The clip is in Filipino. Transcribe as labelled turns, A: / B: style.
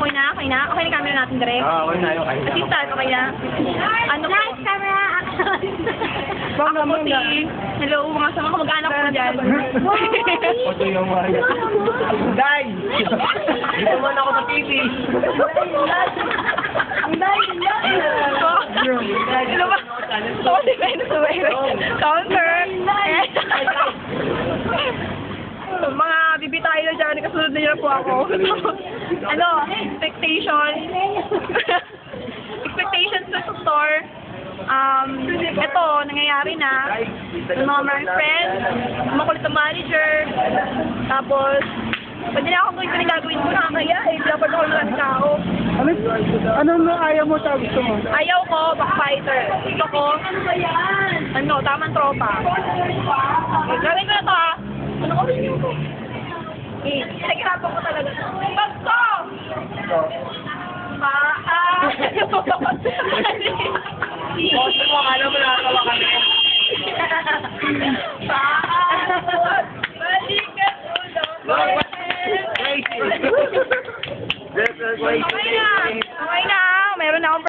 A: Okay na? Okay na? Okay na yung camera natin direct?
B: Okay na yun.
A: Assistant, okay na? Ano po?
C: Nice camera action.
A: Ako po si... Hello, mga sama kamag-anak ko dyan.
B: Ito yung mga yan. Day! Dito man ako sa TV.
A: Ano ba? Oo, di ba? Counter. Mga bibitayo na dyan, kasunod na nyo po ako. Ano? Expectations sa store. Ito, nangyayari na. Yung mga married friends, makulit ang manager. Tapos, pwede na akong gawin gagawin ko na kaya eh. Dapat ako ng tao.
B: Ano ayaw mo sa gusto mo?
A: Ayaw ko, backfighter. Gusto ko, tamang tropa. Gawin ko na to ha. Ano ko rin yun ko? Nagkirapan ko talaga. Basto!
B: Boss mo, alam mo nakakawa kami.
A: Balikan ulo.
B: Crazy.
A: Okay na. Okay na. Meron na akong